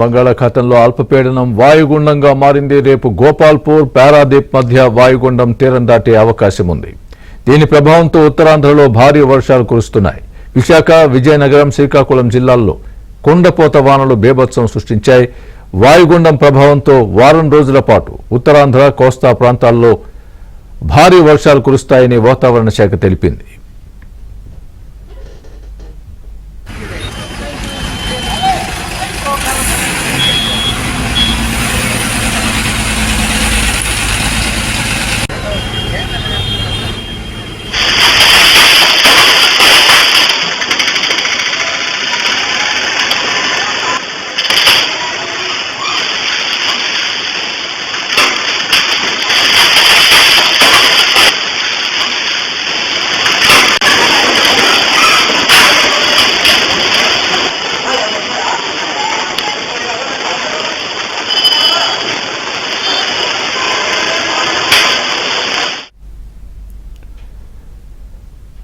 బంగాళాఖాతంలో అల్పపీడనం వాయుగుండంగా మారింది. రేపు గోపాల్పూర్, పారాదీప్ మధ్య వాయుగుండం తీరం దాటే అవకాశం ఉంది. దీని ప్రభావంతో ఉత్తరాంధ్రలో భారీ వర్షాలు కురుస్తున్నాయి. విశాఖ, విజయనగరం, శ్రీకాకుళం జిల్లాల్లో కుండపోత వానలు బీభత్సం సృష్టించాయి. వాయుగుండం ప్రభావంతో వారం రోజుల పాటు ఉత్తరాంధ్ర, కోస్తా ప్రాంతాల్లో భారీ వర్షాలు కురుస్తాయని వాతావరణ శాఖ తెలిపింది.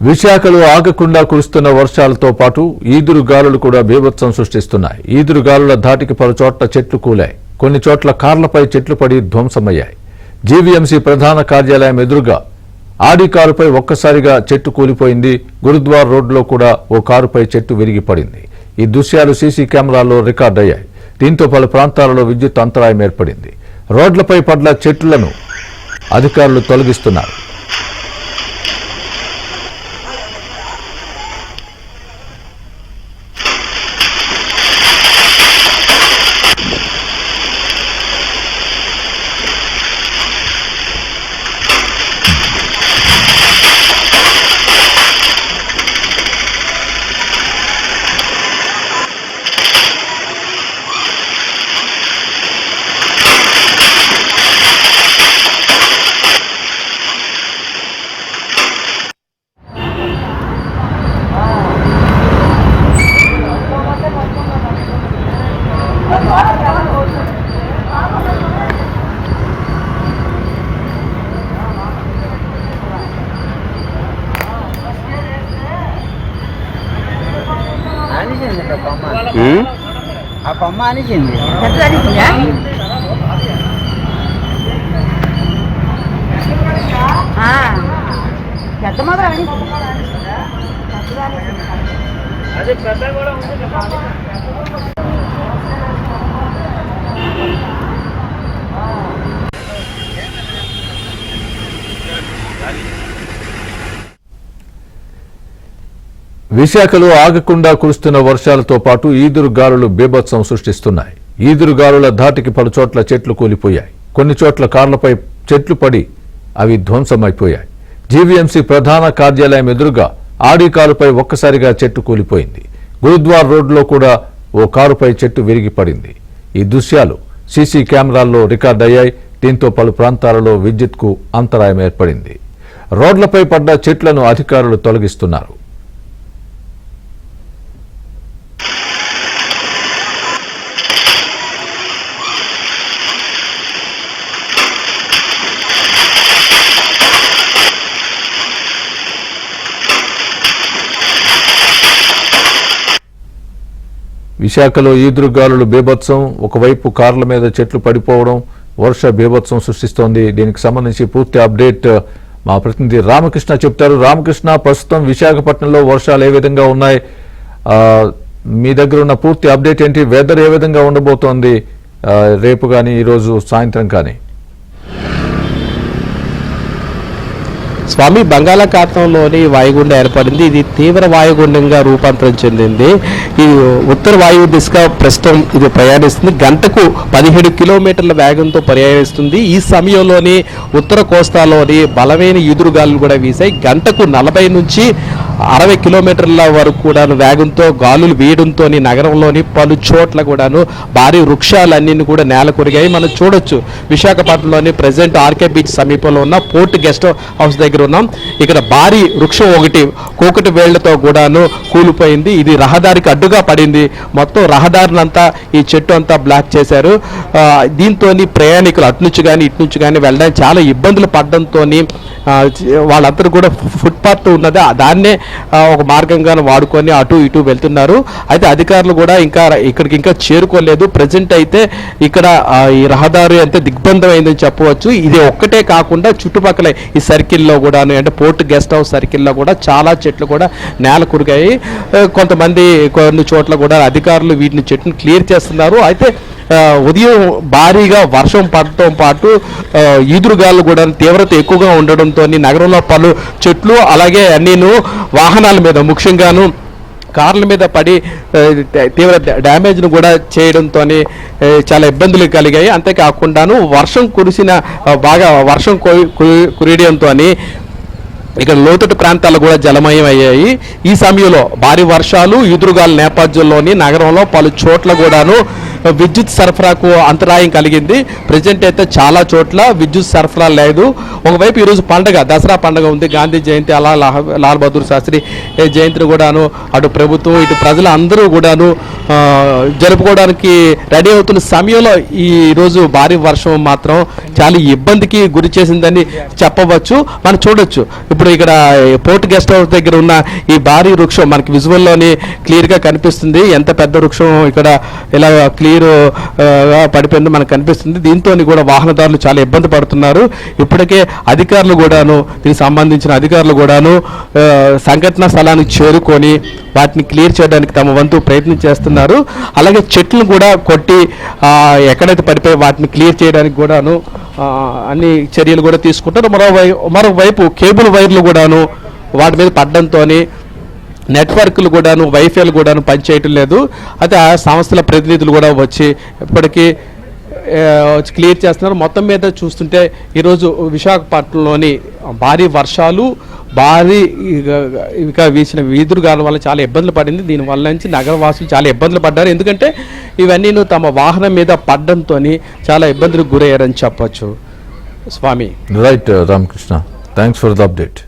విశాఖలో ఆగకుండా కురుస్తున్న వర్షాలతో పాటు ఈదురు గాలులు కూడా బీభత్సం సృష్టిస్తున్నాయి. ఈదురు గాలుల ధాటికి పలు చోట్ల చెట్లు కూలాయి. కొన్ని చోట్ల కార్లపై చెట్లు పడి ధ్వంసమయ్యాయి. జీవీఎంసీ ప్రధాన కార్యాలయం ఎదురుగా ఆడి కారుపై ఒక్కసారిగా చెట్టు కూలిపోయింది. గురుద్వార్ రోడ్లో కూడా ఓ కారుపై చెట్టు విరిగి పడింది. ఈ దృశ్యాలు సీసీ కెమెరాల్లో రికార్డయ్యాయి. దీంతో పలు ప్రాంతాలలో విద్యుత్ అంతరాయం ఏర్పడింది. రోడ్లపై పడ్డ చెట్లను అధికారులు తొలగిస్తున్నారు. ఆ కొమ్మ అనిచింది పెద్ద మాత్రం అదే పెద్ద కూడా ఉంది. విశాఖలో ఆగకుండా కురుస్తున్న వర్షాలతో పాటు ఈదురు గాలులు బీభత్సం సృష్టిస్తున్నాయి. ఈదురు గాలుల ధాటికి పలు చోట్ల చెట్లు కూలిపోయాయి. కొన్ని చోట్ల కార్లపై చెట్లు పడి అవి ధ్వంసమైపోయాయి. జీవీఎంసీ ప్రధాన కార్యాలయం ఎదురుగా ఆడి కారుపై ఒక్కసారిగా చెట్టు కూలిపోయింది. గురుద్వార్ రోడ్లో కూడా ఓ కారుపై చెట్టు విరిగి పడింది. ఈ దృశ్యాలు సీసీ కెమెరాల్లో రికార్డయ్యాయి. దీంతో పలు ప్రాంతాలలో విద్యుత్కు అంతరాయం ఏర్పడింది. రోడ్లపై పడ్డ చెట్లను అధికారులు తొలగిస్తున్నారు. విశాఖలో ఈదురుగాలులు బీభత్సం. ఒకవైపు కార్ల మీద చెట్లు పడిపోవడం వర్ష బీభత్సం సృష్టిస్తోంది. దీనికి సంబంధించి పూర్తి అప్డేట్ మా ప్రతినిధి రామకృష్ణ చెప్తారు. రామకృష్ణ, ప్రస్తుతం విశాఖపట్నంలో వర్షాలు ఏ విధంగా ఉన్నాయి? మీ దగ్గర ఉన్న పూర్తి అప్డేట్ ఏంటి? వెదర్ ఏ విధంగా ఉండబోతోంది రేపు కానీ ఈరోజు సాయంత్రం కానీ? స్వామి, బంగాళాఖాతంలోని వాయుగుండం ఏర్పడింది. ఇది తీవ్ర వాయుగుండంగా రూపాంతరం చెందింది. ఈ ఉత్తర వాయువు దిశగా ప్రస్తుతం ఇది ప్రయాణిస్తుంది. గంటకు 17 కిలోమీటర్ల వేగంతో ప్రయాణిస్తుంది. ఈ సమయంలోని ఉత్తర కోస్తాలోని బలమైన ఈదురుగాలులు కూడా వీసాయి. గంటకు 40 నుంచి 60 కిలోమీటర్ల వరకు కూడా వేగంతో గాలులు వీయడంతో నగరంలోని పలు చోట్ల కూడాను భారీ వృక్షాలన్నీ కూడా నేల కొరిగాయి. మనం చూడొచ్చు, విశాఖపట్నంలోని ప్రెసిడెంట్ ఆర్కే బీచ్ సమీపంలో ఉన్న పోర్ట్ గెస్ట్ హౌస్ దగ్గర ఉన్నాం. ఇక్కడ భారీ వృక్షం ఒకటి కూకటి వేళ్లతో కూడాను కూలిపోయింది. ఇది రహదారికి అడ్డుగా పడింది. మొత్తం రహదారినంతా ఈ చెట్టు అంతా బ్లాక్ చేశారు. దీంతో ప్రయాణికులు అటు నుంచి కానీ ఇటు నుంచి కానీ వెళ్ళడానికి చాలా ఇబ్బందులు పడడంతో వాళ్ళందరూ కూడా ఫుట్పాత్ ఉన్నది దాన్నే ఒక మార్గంగా వాడుకొని అటు ఇటు వెళ్తున్నారు. అయితే అధికారులు కూడా ఇక్కడికి ఇంకా చేరుకోలేదు. ప్రజెంట్ అయితే ఇక్కడ ఈ రహదారి అంతే దిగ్బంధం అయిందని చెప్పవచ్చు. ఇది ఒక్కటే కాకుండా చుట్టుపక్కల ఈ సర్కిల్లో కూడా అంటే పోర్ట్ గెస్ట్ హౌస్ సర్కిల్లో కూడా చాలా చెట్లు కూడా నేల కురిగాయి. కొంతమంది కొన్ని చోట్ల కూడా అధికారులు వీటిని చెట్టును క్లియర్ చేస్తున్నారు. అయితే ఉదయం భారీగా వర్షం పడటం పాటు ఈదురుగాలు కూడా తీవ్రత ఎక్కువగా ఉండడంతో నగరంలో పలు చెట్లు అలాగే అన్నీను వాహనాల మీద ముఖ్యంగాను కార్ల మీద పడి తీవ్ర డ్యామేజ్ను కూడా చేయడంతో చాలా ఇబ్బందులు కలిగాయి. అంతేకాకుండాను వర్షం కురిసిన బాగా వర్షం కురియడంతో ఇక్కడ లోతట్టు ప్రాంతాలు కూడా జలమయం అయ్యాయి. ఈ సమయంలో భారీ వర్షాలు ఈదురుగాల నేపథ్యంలోని నగరంలో పలు చోట్ల కూడాను విద్యుత్ సరఫరాకు అంతరాయం కలిగింది. ప్రజెంట్ అయితే చాలా చోట్ల విద్యుత్ సరఫరా లేదు. ఒకవైపు ఈరోజు పండగ దసరా పండగ ఉంది, గాంధీ జయంతి, అలా లాల్ బహదూర్ శాస్త్రి జయంతిని కూడాను అటు ప్రభుత్వం ఇటు ప్రజలు అందరూ కూడాను జరుపుకోవడానికి రెడీ అవుతున్న సమయంలో ఈరోజు భారీ వర్షం మాత్రం చాలా ఇబ్బందికి గురి చేసిందని చెప్పవచ్చు. మనం చూడొచ్చు ఇప్పుడు ఇక్కడ పోర్ట్ గెస్ట్ హౌస్ దగ్గర ఉన్న ఈ భారీ వృక్షం మనకి విజువల్లోని క్లియర్గా కనిపిస్తుంది. ఎంత పెద్ద వృక్షం ఇక్కడ ఇలా క్లియర్ పడిపోయిందో మనకు కనిపిస్తుంది. దీంతో కూడా వాహనదారులు చాలా ఇబ్బంది పడుతున్నారు. ఇప్పటికే అధికారులు కూడాను దీనికి సంబంధించిన అధికారులు కూడాను సంఘటనా స్థలానికి చేరుకొని వాటిని క్లియర్ చేయడానికి తమ వంతు ప్రయత్నం చేస్తున్నారు. అలాగే చెట్లను కూడా కొట్టి ఎక్కడైతే పడిపోయి వాటిని క్లియర్ చేయడానికి కూడాను అన్ని చర్యలు కూడా తీసుకుంటారు. మరోవైపు కేబుల్ వైర్లు కూడాను వాటి మీద పడడంతో నెట్వర్క్లు కూడాను వైఫైలు కూడాను పనిచేయటం లేదు. అయితే ఆ సంస్థల ప్రతినిధులు కూడా వచ్చి ఇప్పటికీ క్లియర్ చేస్తున్నారు. మొత్తం మీద చూస్తుంటే ఈరోజు విశాఖపట్నంలోని భారీ వర్షాలు భారీగా వీసిన ఈదురుగాల వల్ల చాలా ఇబ్బందులు పడింది. దీనివల్ల నుంచి నగరవాసులు చాలా ఇబ్బందులు పడ్డారు. ఎందుకంటే ఇవన్నీ తమ వాహనం మీద పడడంతో చాలా ఇబ్బందులకు గురయ్యారని చెప్పచ్చు. స్వామి రైట్ Ramakrishna, thanks for the update.